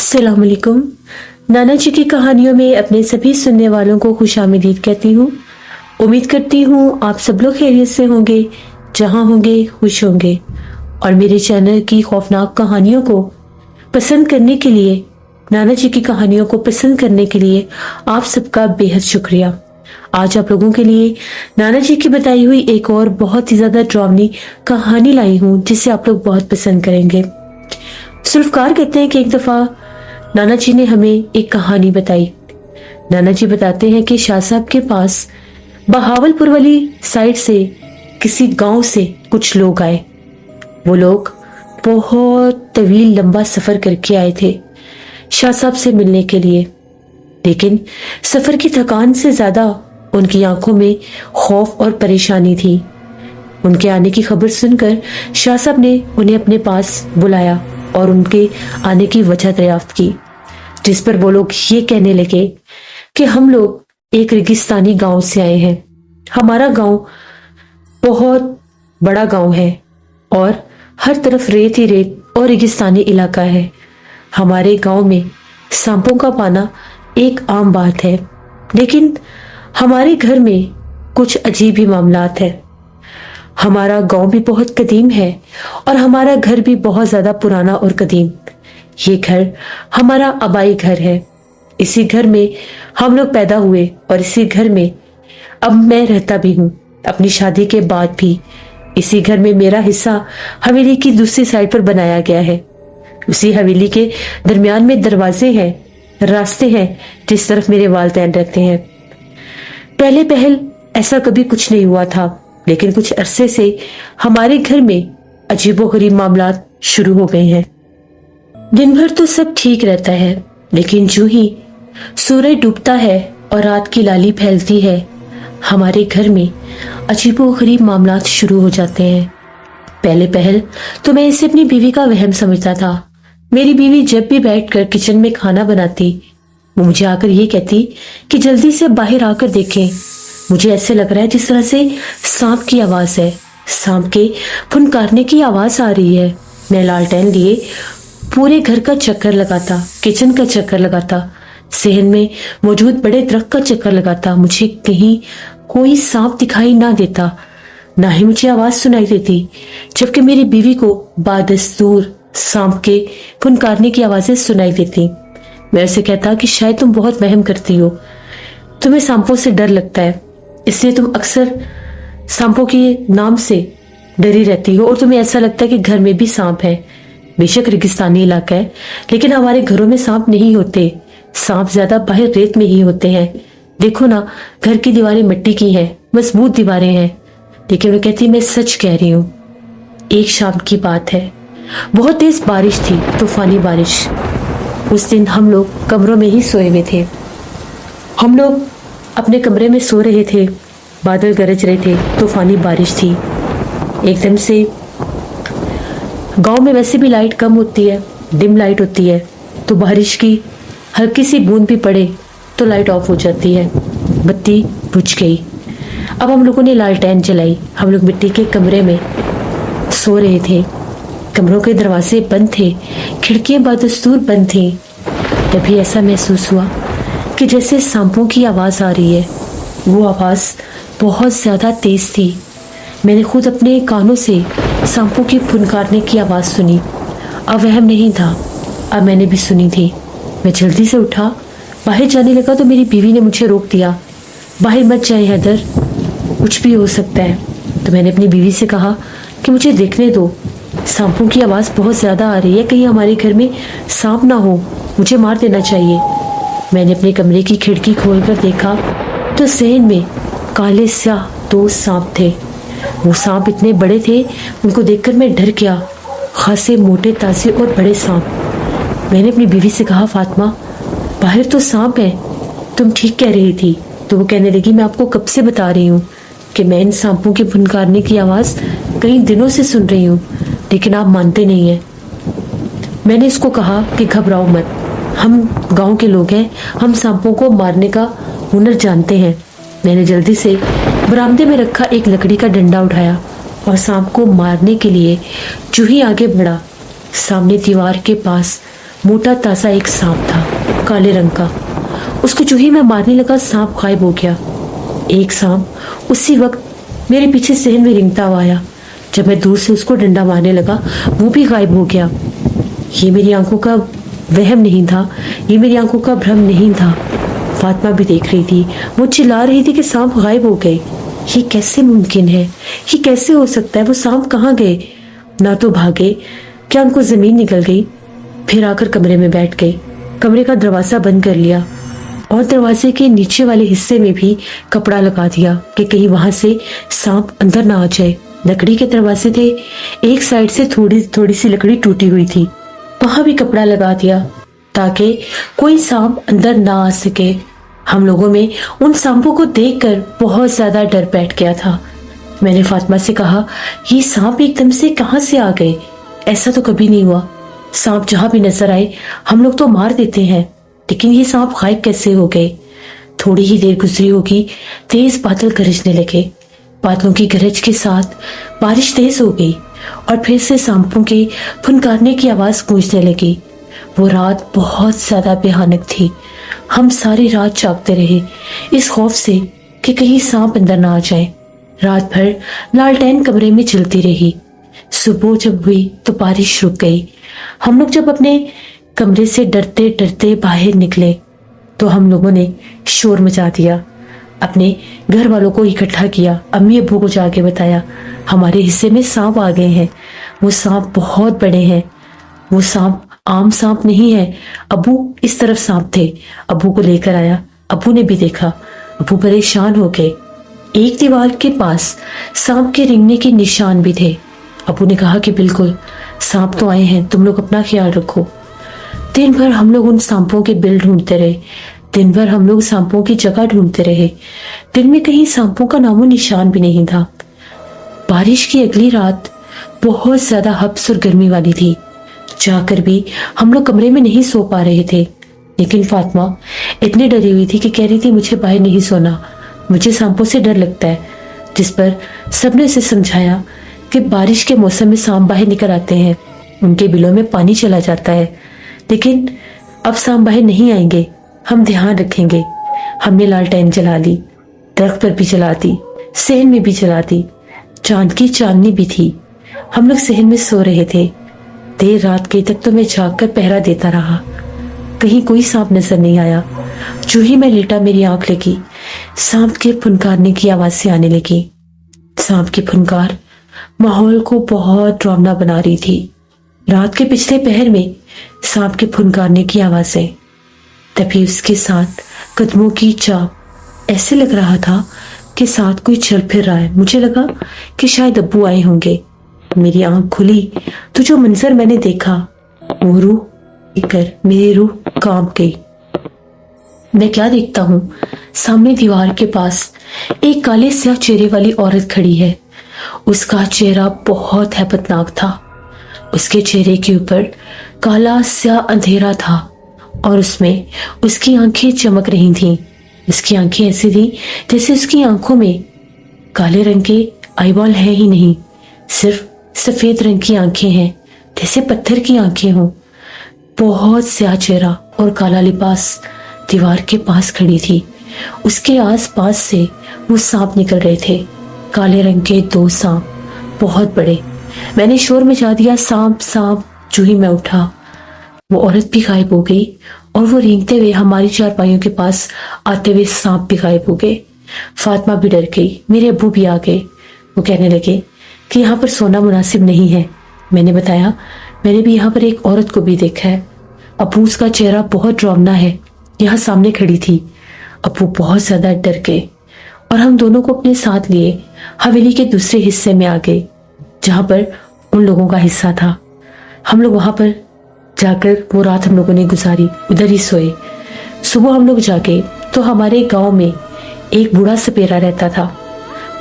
अस्सलाम वालेकुम। नाना जी की कहानियों में अपने सभी सुनने वालों को खुशामदीद कहती हूँ। उम्मीद करती हूँ आप सब लोग खैरियत से होंगे, जहाँ होंगे खुश होंगे। और मेरे चैनल की खौफनाक कहानियों को पसंद करने के लिए, नाना जी की कहानियों को पसंद करने के लिए आप सबका बेहद शुक्रिया। आज आप लोगों के लिए नाना जी की बताई हुई एक और बहुत ही ज्यादा ड्रावनी कहानी लाई हूँ, जिसे आप लोग बहुत पसंद करेंगे। सुल्फकार कहते हैं कि एक दफा नाना जी ने हमें एक कहानी बताई। नाना जी बताते हैं कि शाह साहब के पास बहावलपुर वाली साइड से किसी गांव से कुछ लोग आए। वो लोग बहुत तवील लंबा सफर करके आए थे शाह साहब से मिलने के लिए, लेकिन सफर की थकान से ज्यादा उनकी आंखों में खौफ और परेशानी थी। उनके आने की खबर सुनकर शाह साहब ने उन्हें अपने पास बुलाया और उनके आने की वजह दरियाफ्त की, जिस पर वो लोग ये कहने लगे कि हम लोग एक रेगिस्तानी गांव से आए हैं। हमारा गांव बहुत बड़ा गांव है और हर तरफ रेत ही रेत और रेगिस्तानी इलाका है। हमारे गांव में सांपों का पाना एक आम बात है, लेकिन हमारे घर में कुछ अजीब ही मामलात है। हमारा गांव भी बहुत कदीम है और हमारा घर भी बहुत ज्यादा पुराना और कदीम। ये घर हमारा आबाई घर है। इसी घर में हम लोग पैदा हुए और इसी घर में अब मैं रहता भी हूँ। अपनी शादी के बाद भी इसी घर में मेरा हिस्सा हवेली की दूसरी साइड पर बनाया गया है। उसी हवेली के दरमियान में दरवाजे हैं, रास्ते हैं जिस तरफ मेरे वालिदैन रहते हैं। पहले पहल ऐसा कभी कुछ नहीं हुआ था, लेकिन कुछ अरसे से हमारे घर में अजीबोगरीब मामलात शुरू हो गए हैं। दिन भर तो सब ठीक रहता है, लेकिन जो ही सूरज डूबता है और रात की लाली फैलती है, हमारे घर में अजीबोगरीब मामलात शुरू हो जाते हैं। पहले पहल तो मैं इसे अपनी बीवी का वहम समझता था। मेरी बीवी जब भी बैठकर किचन में खाना बनाती, वो मुझे आकर ये कहती कि जल्दी से बाहर आकर देखें। मुझे ऐसे लग रहा है जिस तरह से सांप की आवाज है, सांप के फुनकारने की आवाज आ रही है। मैं लालटेन लिए पूरे घर का चक्कर लगाता, किचन का चक्कर लगाता, सहन में मौजूद बड़े दरख्त का चक्कर लगाता। मुझे कहीं कोई सांप दिखाई ना देता, ना ही मुझे आवाज सुनाई देती, जबकि मेरी बीवी को बादस्तूर सांप के फुनकारने की आवाजें सुनाई देती। मैं उसे कहता कि शायद तुम बहुत वहम करती हो, तुम्हें सांपों से डर लगता है, इसलिए तुम अक्सर सांपों के नाम से डरी रहती हो और तुम्हें ऐसा लगता है कि घर में भी सांप है। बेशक रेगिस्तानी इलाका है, लेकिन हमारे घरों में सांप नहीं होते। सांप ज्यादा बाहर रेत में ही होते हैं। देखो ना, घर की दीवारें मिट्टी की हैं, मजबूत दीवारें हैं। लेकिन वो कहती मैं सच कह रही हूँ। एक शाम की बात है, बहुत तेज बारिश थी, तूफानी बारिश। उस दिन हम लोग कमरों में ही सोए हुए थे। हम लोग अपने कमरे में सो रहे थे, बादल गरज रहे थे, तूफानी बारिश थी। एकदम से गांव में वैसे भी लाइट कम होती है, डिम लाइट होती है, तो बारिश की हल्की सी बूंद भी पड़े तो लाइट ऑफ हो जाती है। बत्ती बुझ गई। अब हम लोगों ने लालटेन जलाई। हम लोग मिट्टी के कमरे में सो रहे थे। कमरों के दरवाजे बंद थे, खिड़कियां बदस्तूर बंद थी। तभी ऐसा महसूस हुआ कि जैसे सांपों की आवाज आ रही है। वो आवाज बहुत ज्यादा तेज थी। मैंने खुद अपने कानों से सांपों की फुनकारने की आवाज सुनी। अब वहम नहीं था, अब मैंने भी सुनी थी। मैं जल्दी से उठा, बाहर जाने लगा तो मेरी बीवी ने मुझे रोक दिया। बाहर मत जाए हैदर, कुछ भी हो सकता है। तो मैंने अपनी बीवी से कहा कि मुझे देखने दो, सांपों की आवाज बहुत ज्यादा आ रही है, कहीं हमारे घर में सांप ना हो, मुझे मार देना चाहिए। मैंने अपने कमरे की खिड़की खोलकर देखा तो सहन में काले स्याह 2 सांप थे। वो सांप इतने बड़े थे, उनको देखकर मैं डर गया। खासे मोटे ताजे और बड़े सांप। मैंने अपनी बीवी से कहा फातिमा, बाहर तो सांप है, तुम ठीक कह रही थी। तो वो कहने लगी मैं आपको कब से बता रही हूँ कि मैं इन सांपों के फुनकारने की आवाज कई दिनों से सुन रही हूँ, लेकिन आप मानते नहीं है। मैंने इसको कहा कि घबराओ मत, हम गांव के लोग हैं, हम सांपों को मारने का हुनर जानते हैं। मैंने जल्दी से बरामदे में रखा एक लकड़ी का डंडा उठाया और सांप को मारने के लिए जो ही आगे बढ़ा, सामने दीवार के पास मोटा ताजा एक सांप था, काले रंग का। उसको जो ही मैं मारने लगा, सांप गायब हो गया। एक सांप उसी वक्त मेरे पीछे सहन में रेंगता हुआ आया। जब मैं दूर से उसको डंडा मारने लगा, वो भी गायब हो गया। ये मेरी आंखों का वहम नहीं था, ये मेरी आंखों का भ्रम नहीं था। फातिमा भी देख रही थी, वो चिल्ला रही थी कि सांप गायब हो गए। ये कैसे मुमकिन है, ये कैसे हो सकता है? वो सांप कहाँ गए? ना तो भागे, क्या उनको जमीन निकल गई? फिर आकर कमरे में बैठ गए, कमरे का दरवाजा बंद कर लिया और दरवाजे के नीचे वाले हिस्से में भी कपड़ा लगा दिया कि कहीं वहां से सांप अंदर ना आ जाए। लकड़ी के दरवाजे थे, एक साइड से थोड़ी थोड़ी सी लकड़ी टूटी हुई थी, वहां भी कपड़ा लगा दिया ताकि कोई सांप अंदर ना आ सके। हम लोगों में उन सांपों को देखकर बहुत ज्यादा डर बैठ गया था। मैंने फातिमा से कहा, ये सांप एकदम से कहां से आ गए? ऐसा तो कभी नहीं हुआ। सांप जहां भी नजर आए हम लोग तो मार देते हैं, लेकिन ये सांप गायब कैसे हो गए? थोड़ी ही देर गुजरी होगी, तेज बादल गरजने लगे। बादलों की गरज के साथ बारिश तेज हो गई और फिर से सांपों के फुनकारने की आवाज गूंजने लगी। वो रात बहुत ज्यादा भयानक थी। हम सारी रात जागते रहे इस खौफ से कि कहीं सांप अंदर ना आ जाए। रात भर लालटेन कमरे में जलती रही। सुबह जब हुई तो बारिश रुक गई। हम लोग जब अपने कमरे से डरते डरते बाहर निकले तो हम लोगों ने शोर मचा दिया, अपने घर वालों को इकट्ठा किया, अम्मी अब्बू को जाके बताया, हमारे हिस्से में सांप आ गए हैं। वो सांप बहुत बड़े हैं, वो सांप आम सांप नहीं है। अब्बू इस तरफ सांप थे, अब्बू को लेकर आया, अब्बू ने भी देखा, अब्बू परेशान हो गए। एक दीवार के पास सांप के रेंगने के निशान भी थे। अब्बू ने कहा कि बिल्कुल सांप तो आए हैं, तुम लोग अपना ख्याल रखो। दिन भर हम लोग उन सांपों के बिल ढूंढते रहे, दिन भर हम लोग सांपों की जगह ढूंढते रहे। दिन में कहीं सांपों का नामो निशान भी नहीं था। बारिश की अगली रात बहुत ज्यादा हब्स और गर्मी वाली थी। जाकर भी हम लोग कमरे में नहीं सो पा रहे थे, लेकिन फातिमा इतनी डरी हुई थी कि कह रही थी मुझे बाहर नहीं सोना, मुझे सांपों से डर लगता है। जिस पर सबने उसे समझाया कि बारिश के मौसम में सांप बाहर निकल आते हैं, उनके बिलों में पानी चला जाता है, लेकिन अब सांप बाहर नहीं आएंगे, हम ध्यान रखेंगे। हमने लालटेन जला ली, दरख्त पर भी जला दी, सहन में भी जला दी, चांद की चांदनी भी थी। हम लोग सहन में सो रहे थे। देर रात के तक तो मैं जागकर पहरा देता रहा, कहीं कोई सांप नजर नहीं आया। जो ही मैं लेटा, मेरी आंख लगी, सांप के फुनकारने की आवाज से आने लगी। सांप की फुनकार माहौल को बहुत डरावना बना रही थी। रात के पिछले पहर में सांप के फुनकारने की आवाजें, तभी उसके साथ कदमों की चाप। ऐसे लग रहा था कि साथ कोई चल फिर रहा है। मुझे लगा कि शायद अब्बू आए होंगे। मेरी आंख खुली तो जो मंजर मैंने देखा, वो रूह देखकर मेरी रूह कांप गई। मैं क्या देखता हूँ, सामने दीवार के पास एक काले स्याह चेहरे वाली औरत खड़ी है। उसका चेहरा बहुत हैबतनाक था। उसके चेहरे के ऊपर काला स्याह अंधेरा था और उसमें उसकी आंखें चमक रही थीं। उसकी आंखें ऐसी थी जैसे उसकी आंखों में काले रंग के आईबॉल है ही नहीं, सिर्फ सफेद रंग की आंखें हैं, जैसे पत्थर की आंखें हों। बहुत स्याह चेहरा और काला लिबास दीवार के पास खड़ी थी। उसके आस पास से वो सांप निकल रहे थे, काले रंग के 2 सांप, बहुत बड़े। मैंने शोर मचा दिया, सांप सांप। जो ही मैं उठा, वो औरत भी गायब हो गई और वो रेंगते हुए हमारी चारपाइयों के पास आते हुए सांप भी गायब हो गए। फातिमा भी डर गई, मेरे अब्बू भी आ गए। वो कहने लगे कि यहाँ पर सोना मुनासिब नहीं है। मैंने बताया, मैंने भी यहाँ पर एक औरत को भी देखा है। अब्बू, उसका चेहरा बहुत डरावना है, यहाँ सामने खड़ी थी। अब्बू बहुत ज्यादा डर गए और हम दोनों को अपने साथ लिए हवेली के दूसरे हिस्से में आ गए, जहां पर उन लोगों का हिस्सा था। हम लोग वहां पर जाकर वो रात हम लोगों ने गुजारी, उधर ही सोए। सुबह हम लोग जागे तो हमारे गांव में एक बूढ़ा सपेरा रहता था।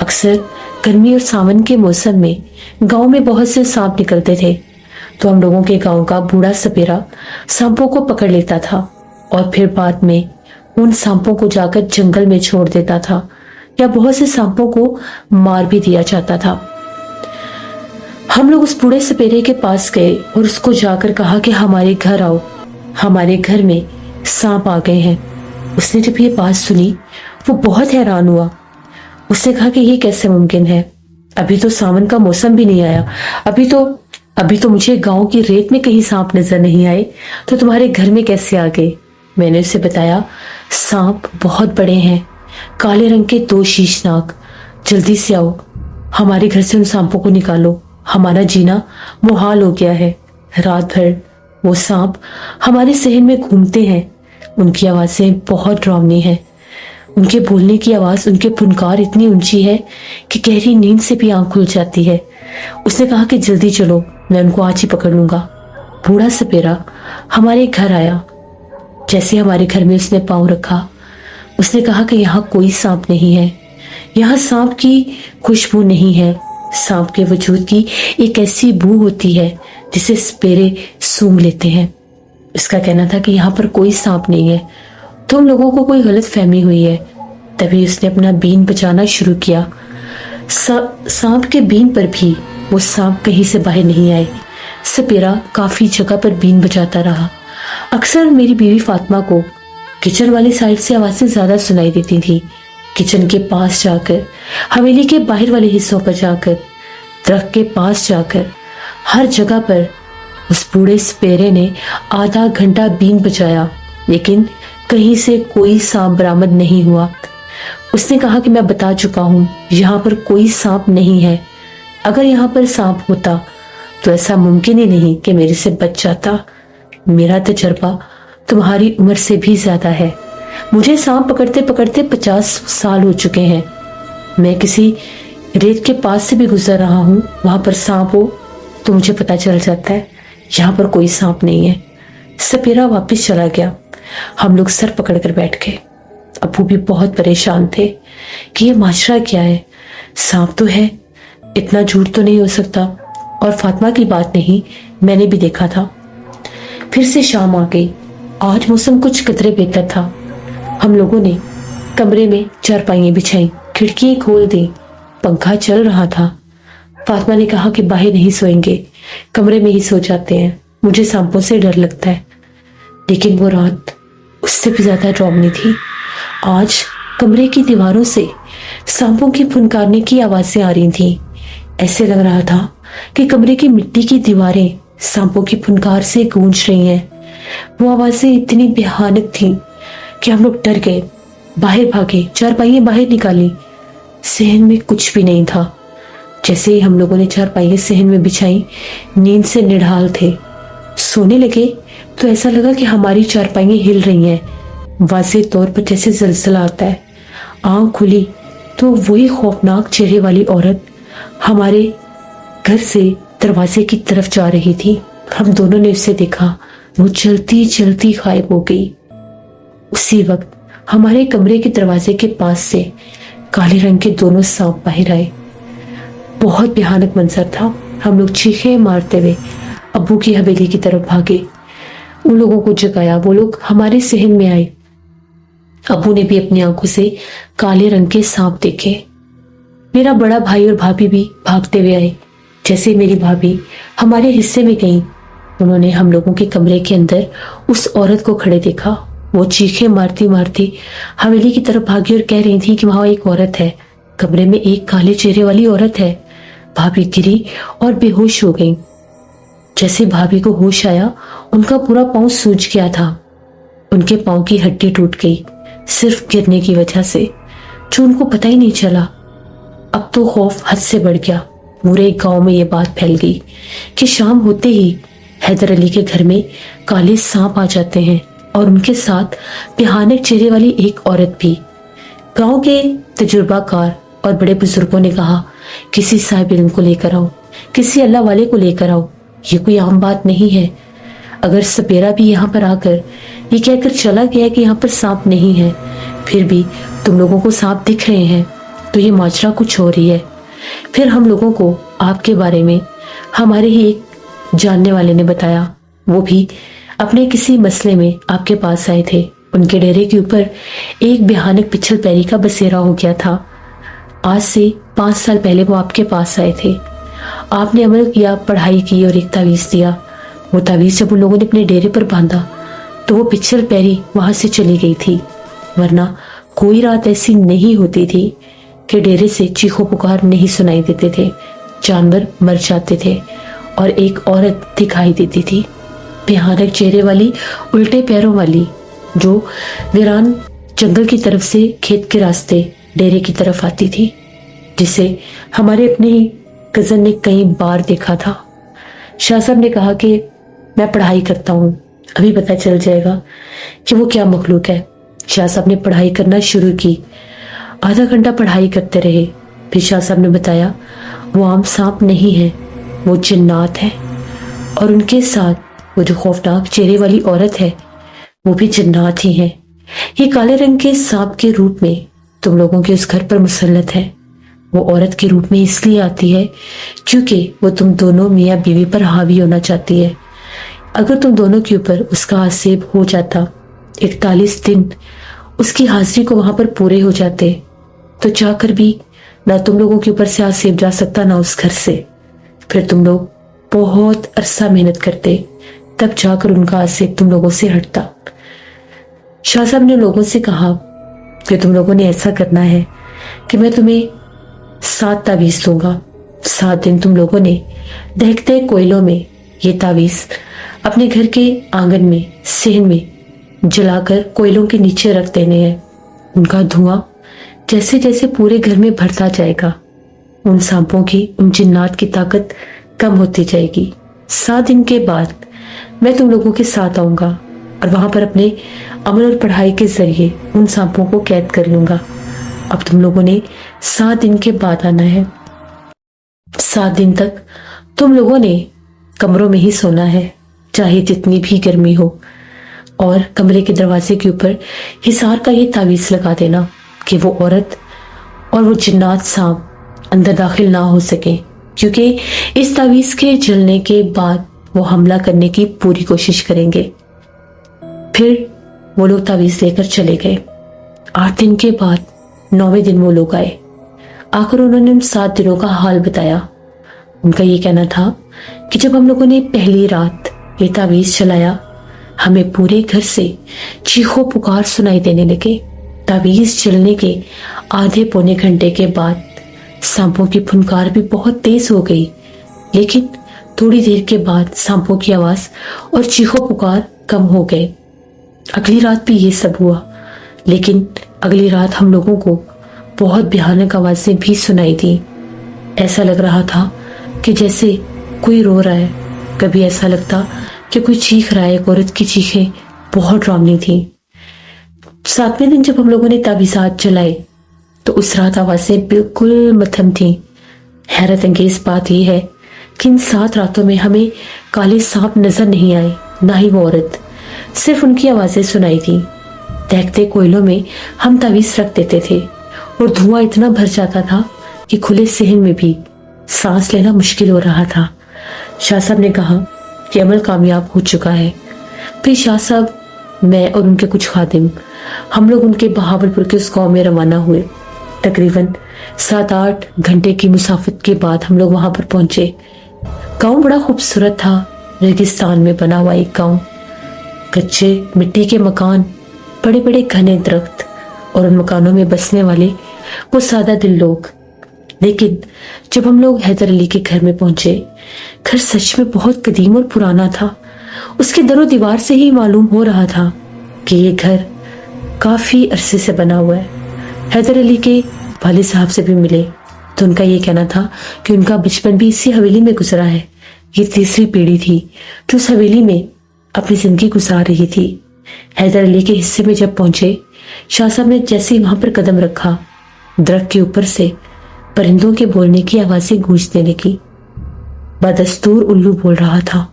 अक्सर गर्मी और सावन के मौसम में गांव में बहुत से सांप निकलते थे, तो हम लोगों के गांव का बूढ़ा सपेरा सांपों को पकड़ लेता था और फिर बाद में उन सांपों को जाकर जंगल में छोड़ देता था, या बहुत से सांपों को मार भी दिया जाता था। हम लोग उस बूढ़े सपेरे के पास गए और उसको जाकर कहा कि हमारे घर आओ, हमारे घर में सांप आ गए हैं। उसने जब ये बात सुनी वो बहुत हैरान हुआ। उसने कहा कि ये कैसे मुमकिन है, अभी तो सावन का मौसम भी नहीं आया, अभी तो मुझे गांव की रेत में कहीं सांप नजर नहीं आए, तो तुम्हारे घर में कैसे आ गए। मैंने उसे बताया, सांप बहुत बड़े हैं, काले रंग के 2 शीशनाग, जल्दी से आओ, हमारे घर से उन सांपों को निकालो, हमारा जीना मुहाल हो गया है। रात भर वो सांप हमारे सहन में घूमते हैं, उनकी आवाजें बहुत डरावनी हैं, उनके बोलने की आवाज, उनके फुनकार इतनी ऊंची है कि गहरी नींद से भी आंख खुल जाती है। उसने कहा कि जल्दी चलो, मैं उनको आज ही पकड़ लूंगा। बूढ़ा सपेरा हमारे घर आया। जैसे हमारे घर में उसने पांव रखा, उसने कहा कि यहाँ कोई सांप नहीं है, यहाँ सांप की खुशबू नहीं है। सांप के वजूद की एक ऐसी बू होती है जिसे सपेरे सूंघ लेते हैं। उसका कहना था कि यहाँ पर कोई सांप नहीं है, तुम लोगों को कोई गलत फहमी हुई है। तभी उसने अपना बीन बजाना शुरू किया। सांप के बीन पर भी वो सांप कहीं से बाहर नहीं आए। सपेरा काफी जगह पर बीन बजाता रहा। अक्सर मेरी बीवी फातिमा को किचन वाली साइड से आवाजें ज्यादा सुनाई देती थी। किचन के पास जाकर, हवेली के बाहर वाले हिस्सों पर जाकर, दरख्त के पास जाकर, हर जगह पर उस बूढ़े सपेरे ने आधा घंटा बीन बजाया, लेकिन कहीं से कोई सांप बरामद नहीं हुआ। उसने कहा कि मैं बता चुका हूं, यहाँ पर कोई सांप नहीं है। अगर यहाँ पर सांप होता तो ऐसा मुमकिन ही नहीं कि मेरे से बच जाता। मेरा तजर्बा तुम्हारी उम्र से भी ज्यादा है। मुझे सांप पकड़ते पकड़ते 50 साल हो चुके हैं। मैं किसी रेत के पास से भी गुजर रहा हूँ, वहां पर सांप हो तो मुझे पता चल जाता है यहाँ पर कोई सांप नहीं है। सपेरा वापस चला गया। हम लोग सर पकड़ कर बैठ गए। अब्बू भी बहुत परेशान थे कि ये माजरा क्या है, सांप तो है, इतना झूठ तो नहीं हो सकता। और फातिमा की बात नहीं, मैंने भी देखा था। फिर से शाम आ गई। आज मौसम कुछ कतरे बेहतर था। हम लोगों ने कमरे में चारपाइयां बिछाई, खिड़कियां खोल दी, पंखा चल रहा था। फातिमा ने कहा कि बाहर नहीं सोएंगे, कमरे में ही सो जाते हैं, मुझे सांपों से डर लगता है। लेकिन वो रात उससे भी ज्यादा डरावनी थी। आज कमरे की दीवारों से सांपों की फुनकारने की आवाजें आ रही थी। ऐसे लग रहा था कि कमरे की मिट्टी की दीवारें सांपों की फुनकार से गूंज रही हैं। वो आवाजें इतनी भयानक थीं कि हम लोग डर गए, बाहर भागे, चारपाइयां बाहर निकाली। सहन में कुछ भी नहीं था। जैसे ही हम लोगों ने चारपाइयां सहन में बिछाई, नींद से निढाल थे। सोने लगे तो ऐसा लगा कि हमारी चारपाइयां हिल रही हैं, वाज़ेह तौर पर जैसे जलजला आता है। आंख खुली तो वही खौफनाक चेहरे वाली औरत हमारे घर से दरवाजे की तरफ जा रही थी। हम दोनों ने उसे देखा, वो चलती चलती गायब हो गई। उसी वक्त हमारे कमरे के दरवाजे के पास से काले रंग के दोनों सांप बाहर आए। बहुत भयानक मंजर था। हम लोग चीखें मारते हुए अब्बू की हवेली की तरफ भागे, उन लोगों को जगाया। वो लोग हमारे सहन में आए। अब्बू ने भी अपनी आंखों से काले रंग के सांप देखे। मेरा बड़ा भाई और भाभी भी भागते हुए आए। जैसे मेरी भाभी हमारे हिस्से में गई, उन्होंने हम लोगों के कमरे के अंदर उस औरत को खड़े देखा। वो चीखें मारती मारती हवेली की तरफ भागी और कह रही थी कि वहां एक औरत है, कमरे में एक काले चेहरे वाली औरत है। भाभी गिरी और बेहोश हो गई। जैसे भाभी को होश आया, उनका पूरा पांव सूज गया था। उनके पांव की हड्डी टूट गई, सिर्फ गिरने की वजह से, जो उनको पता ही नहीं चला। अब तो खौफ हद से बढ़ गया। पूरे गांव में ये बात फैल गई कि शाम होते ही हैदर अली के घर में काले सांप आ जाते हैं और उनके साथ भयानक चेहरे वाली एक औरत भी। गांव के तजुर्बाकार और बड़े बुजुर्गों ने कहा, किसी साहिब इल्म को लेकर आओ, किसी अल्लाह वाले को लेकर आओ, ये कोई आम बात नहीं है। अगर सपेरा भी यहाँ पर आकर ये कहकर चला गया कि यहाँ पर सांप नहीं है, फिर भी तुम लोगों को सांप दिख रहे हैं, तो ये माजरा कुछ हो रही है। फिर हम लोगों को आपके बारे में हमारे ही एक जानने वाले ने बताया। वो भी अपने किसी मसले में आपके पास आए थे। उनके डेरे के ऊपर एक भयानक पिछल पैरी का बसेरा हो गया था। आज से 5 साल पहले वो आपके पास आए थे। आपने अमल किया, पढ़ाई की और एक तावीज दिया। वो तावीज जब उन लोगों ने अपने डेरे पर बांधा तो वो पिछल पैरी वहां से चली गई थी, वरना कोई रात ऐसी नहीं होती थी कि डेरे से चीखों पुकार नहीं सुनाई देते थे, जानवर मर जाते थे और एक औरत दिखाई देती थी, भयानक चेहरे वाली, उल्टे पैरों वाली, जो वीरान जंगल की तरफ से खेत के रास्ते डेरे की तरफ आती थी, जिसे हमारे अपने ही कजन ने कई बार देखा था। शाह साहब ने कहा कि मैं पढ़ाई करता हूँ, अभी पता चल जाएगा कि वो क्या मखलूक है। शाह साहब ने पढ़ाई करना शुरू की, आधा घंटा पढ़ाई करते रहे। फिर शाह साहब ने बताया वो आम सांप नहीं है, वो जिन्नात है, और उनके साथ वो जो खौफनाक चेहरे वाली औरत है वो भी जिन्नात ही है। ये काले रंग के सांप के रूप में तुम लोगों के उस घर पर मुसल्लत है। वो औरत के रूप में इसलिए आती है क्योंकि वो तुम दोनों मियाँ बीवी पर हावी होना चाहती है। अगर तुम दोनों के ऊपर उसका आसेब हो जाता, 41 दिन उसकी हाजिरी को वहां पर पूरे हो जाते, तो चाहकर भी ना तुम लोगों के ऊपर से आसेब जा सकता, ना उस घर से। फिर तुम लोग बहुत अरसा मेहनत करते, तब जाकर उनका आसेब तुम लोगों से हटता। शाह साहब ने लोगों से कहा कि तुम लोगों ने ऐसा करना है कि मैं तुम्हें 7 तावीज दूंगा। 7 दिन तुम लोगों ने दहकते कोयलों में ये तावीज अपने घर के आंगन में, सेहन में जलाकर कोयलों के नीचे रख देने हैं। उनका धुआं जैसे जैसे पूरे घर में भरता जाएगा, उन सांपों की, उन जिन्नात की ताकत कम होती जाएगी। 7 दिन के बाद मैं तुम लोगों के साथ आऊंगा और वहां पर अपने अमल और पढ़ाई के जरिए उन सांपों को कैद कर लूंगा। अब तुम लोगों ने 7 दिन के बाद आना है। 7 दिन तक तुम लोगों ने कमरों में ही सोना है, चाहे जितनी भी गर्मी हो, और कमरे के दरवाजे के ऊपर हिसार का ये तावीज लगा देना कि वो औरत और वो जिन्नात सांप अंदर दाखिल ना हो सके, क्योंकि इस तावीज के जलने के बाद वो हमला करने की पूरी कोशिश करेंगे। फिर वो लोग तावीज लेकर चले गए। 8 दिन के बाद 9वें दिन वो लोग आए। आखिर उन्होंने उन 7 दिनों का हाल बताया। उनका ये कहना था कि जब हम लोगों ने पहली रात ये तावीज चलाया, हमें पूरे घर से चीखों पुकार सुनाई देने लगे। तावीज चलने के आधे पौने घंटे के बाद सांपों की फुनकार भी बहुत तेज हो गई, लेकिन थोड़ी देर के बाद सांपों की आवाज और चीखों पुकार कम हो गए। अगली रात भी ये सब हुआ, लेकिन अगली रात हम लोगों को बहुत भयानक आवाजें भी सुनाई दी। ऐसा लग रहा था कि जैसे कोई रो रहा है, कभी ऐसा लगता कि कोई चीख रहा है। एक औरत की चीखें बहुत डरावनी थी। 7वें दिन जब हम लोगों ने ताबीज़ात जलाए तो उस रात आवाजें बिल्कुल मध्यम थी। हैरत अंगेज बात यह है कि इन 7 रातों में हमें काले सांप नजर नहीं आए, ना ही वो औरत, सिर्फ उनकी आवाजें सुनाई थी। दहकते कोयलों में हम तावीज रख देते थे और धुआं इतना भर जाता था कि खुले सहन में भी सांस लेना मुश्किल हो रहा था। शाह साहब ने कहा कि अमल कामयाब हो चुका है। फिर शाह साहब, मैं और उनके कुछ खादिम, हम लोग उनके बहावलपुर के उस गांव में रवाना हुए। तकरीबन 7-8 घंटे की मुसाफत के बाद हम लोग वहां पर पहुंचे। गांव बड़ा खूबसूरत था, रेगिस्तान में बना हुआ एक गांव। कच्चे मिट्टी के मकान, बड़े बड़े घने दरख्त और उन मकानों में बसने वाले वो सादा दिल लोग। लेकिन जब हम लोग हैदर अली के घर में पहुंचे, घर सच में बहुत कदीम और पुराना था। उसके दरो दीवार से ही मालूम हो रहा था कि ये घर काफी अरसे से बना हुआ है। हैदर अली के वालिद साहब से भी मिले तो उनका ये कहना था कि उनका बचपन भी इसी हवेली में गुजरा है। ये तीसरी पीढ़ी थी जो उस हवेली में अपनी जिंदगी गुजार रही थी। हैदर अली के हिस्से में जब पहुंचे, शाह साहब ने जैसे ही वहां पर कदम रखा, दरख्त के ऊपर से परिंदों के बोलने की आवाजें गूंजने लगी। बदस्तूर उल्लू बोल रहा था।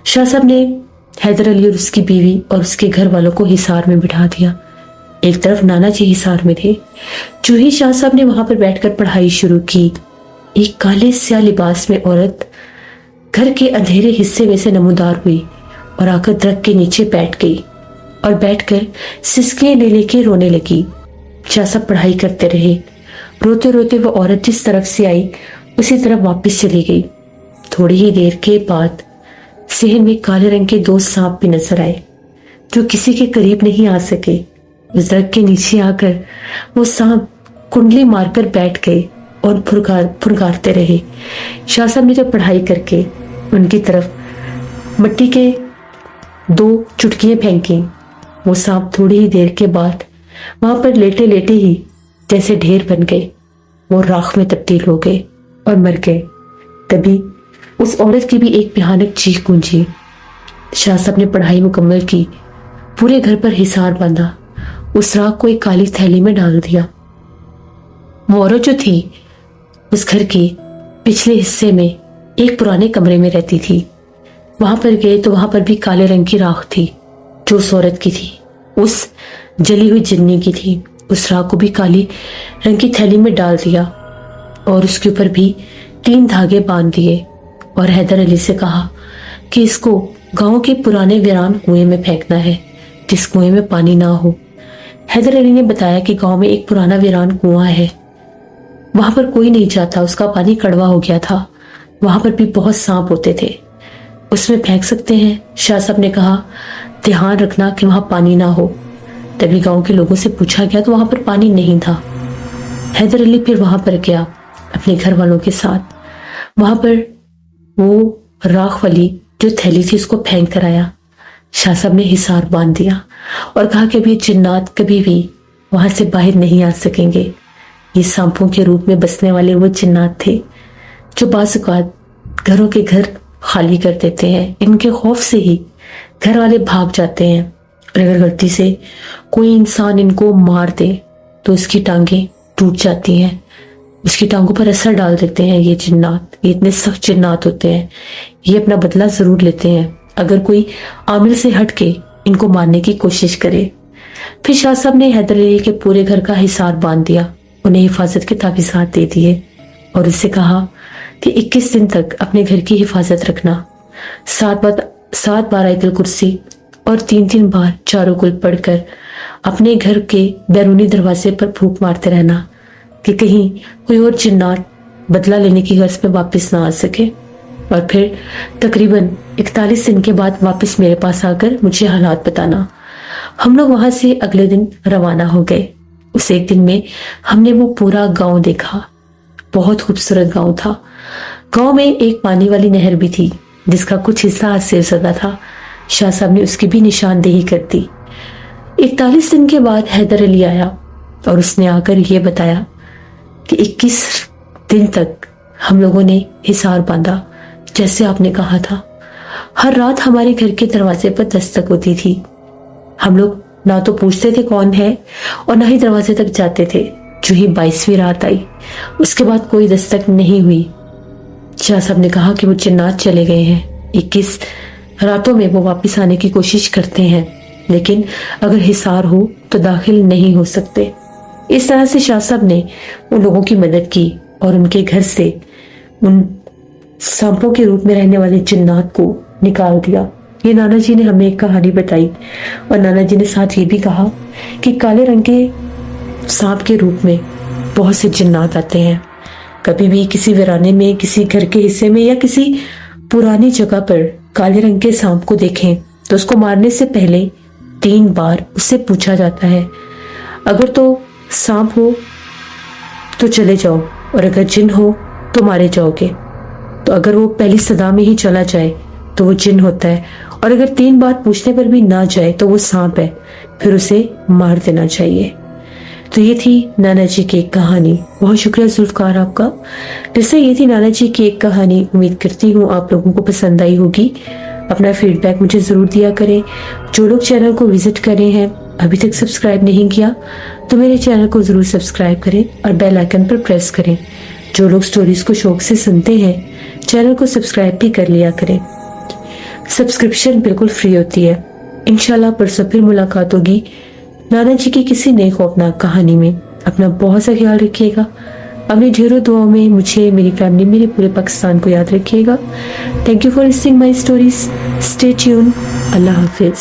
शाह साहब ने हैदर अली और उसकी बीवी और उसके घर वालों को हिसार में बिठा दिया। एक तरफ नाना जी हिसार में थे। जो ही शाह साहब ने वहां पर बैठकर पढ़ाई शुरू की, एक काले स्याह लिबास में औरत घर के अंधेरे हिस्से में से नमूदार हुई और आकर दरख्त के नीचे बैठ गई और बैठकर सिसकियां ले लेके रोने लगी। शाह साहब पढ़ाई करते रहे। रोते रोते वो औरत जिस तरफ से आई उसी तरफ वापस चली गई। थोड़ी ही देर के बाद सेहन में काले रंग के 2 सांप भी नजर आए। जो किसी के करीब नहीं आ सके। उस दरख्त के नीचे आकर वो सांप कुंडली मारकर बैठ गए और फुरकारते रहे। शाह साहब ने जब पढ़ाई करके उनकी तरफ मिट्टी के 2 चुटकियां फेंकी, वो सांप थोड़ी ही देर के बाद वहां पर लेटे लेटे ही जैसे ढेर बन गए, वो राख में तब्दील हो गए और मर गए। तभी उस औरत की भी एक भयानक चीख गूंजी। शाह साहब ने पढ़ाई मुकम्मल की, पूरे घर पर हिसार बांधा, उस राख को एक काली थैली में डाल दिया। वो औरत जो थी उस घर के पिछले हिस्से में एक पुराने कमरे में रहती थी। वहां पर गए तो वहां पर भी काले रंग की राख थी जो उस औरत की थी, उस जली हुई जिन्नी की थी। उस राख को भी काली रंग की थैली में डाल दिया और उसके ऊपर भी 3 धागे बांध दिए और हैदर अली से कहा कि इसको गांव के पुराने वीरान कुएं में फेंकना है, जिस कुएं में पानी ना हो। हैदर अली ने बताया कि गांव में एक पुराना वीरान कुआं है, वहां पर कोई नहीं जाता, उसका पानी कड़वा हो गया था, वहां पर भी बहुत सांप होते थे, उसमें फेंक सकते हैं। शाह साहब ने कहा ध्यान रखना कि वहां पानी ना हो। तभी गांव के लोगों से पूछा गया तो वहां पर पानी नहीं था। हैदर अली फिर वहां पर गया अपने घर वालों के साथ। वहां पर वो राख वाली जो थैली थी उसको फेंक कर आया। शाह साहब ने हिसार बांध दिया और कहा कि अभी जिन्नात कभी भी वहां से बाहर नहीं आ सकेंगे। ये सांपों के रूप में बसने वाले वो जिन्नात थे जो बाज़ औक़ात घरों के घर खाली कर देते हैं। इनके खौफ से ही घर वाले भाग जाते हैं और अगर गलती से कोई इंसान इनको मार दे तो इसकी टांगें टूट जाती हैं, उसकी टांगों पर असर डाल देते हैं। ये जिन्नात, ये इतने सख्त जिन्नात होते हैं, ये अपना बदला जरूर लेते हैं अगर कोई आमिल से हट के इनको मारने की कोशिश करे। फिर शाह साहब ने हैदर अली के पूरे घर का हिसार बांध दिया, उन्हें हिफाजत के तावीज़ात दे दिए और उससे कहा कि 21 दिन तक अपने घर की हिफाजत रखना। 7 बार आयतुल कुर्सी और 3 बार चारों कुल पढ़कर अपने घर के बैरूनी दरवाजे पर फूंक मारते रहना कि कहीं कोई और जिन्नात बदला लेने की गर्ज पे वापस ना आ सके। और फिर तकरीबन 41 दिन के बाद वापस मेरे पास आकर मुझे हालात बताना। हम लोग वहां से अगले दिन रवाना हो गए। उस एक दिन में हमने वो पूरा गांव देखा, बहुत खूबसूरत गांव था। गांव में एक पानी वाली नहर भी थी जिसका कुछ हिस्सा हादसे ज़दा था। शाह साहब ने उसकी भी निशानदेही कर दी। 41 दिन के बाद हैदर अली आया और उसने आकर ये बताया कि 21 दिन तक हम लोगों ने हिसार बांधा जैसे आपने कहा था। हर रात हमारे घर के दरवाजे पर दस्तक होती थी। हम लोग ना तो पूछते थे कौन है और ना ही दरवाजे तक जाते थे। जो ही 22वीं रात आई उसके बाद कोई दस्तक नहीं हुई। शाह साहब ने कहा कि वो जिन्नात चले गए हैं, 21 रातों में वो वापस आने की कोशिश करते हैं, लेकिन अगर हिसार हो तो दाखिल नहीं हो सकते। इस तरह से शाह साहब ने उन लोगों की मदद की और उनके घर से उन सांपों के रूप में रहने वाले जिन्नात को निकाल दिया। ये नाना जी ने हमें एक कहानी बताई और नाना जी ने साथ ये भी कहा कि काले रंग के सांप के रूप में बहुत से जिन्नात आते हैं। कभी भी किसी वीराने में, किसी घर के हिस्से में या किसी पुरानी जगह पर काले रंग के सांप को देखें तो उसको मारने से पहले 3 बार उससे पूछा जाता है, अगर तो सांप हो तो चले जाओ और अगर जिन हो तो मारे जाओगे। तो अगर वो पहली सदा में ही चला जाए तो वो जिन होता है और अगर 3 बार पूछने पर भी ना जाए तो वो सांप है, फिर उसे मार देना चाहिए। तो ये थी नाना जी की एक कहानी। बहुत शुक्रिया जुल्फकार आपका। जैसे ये थी नाना जी की एक कहानी। उम्मीद करती हूँ आप लोगों को पसंद आई होगी। अपना फीडबैक मुझे ज़रूर दिया करें। जो लोग चैनल को विजिट करे हैं, अभी तक सब्सक्राइब नहीं किया तो मेरे चैनल को ज़रूर सब्सक्राइब करें और बेल आइकन पर प्रेस करें। जो लोग स्टोरीज को शौक से सुनते हैं चैनल को सब्सक्राइब भी कर लिया करें। सब्सक्रिप्शन बिल्कुल फ्री होती है। इंशाल्लाह परसों फिर मुलाकात होगी नाना जी की किसी नई खौफनाक कहानी में। अपना बहुत सा ख्याल रखिएगा। अपनी ढेरों दुआओं में मुझे, मेरी फैमिली, मेरे पूरे पाकिस्तान को याद रखिएगा। Thank you for listening my stories. Stay tune. Allah Hafiz.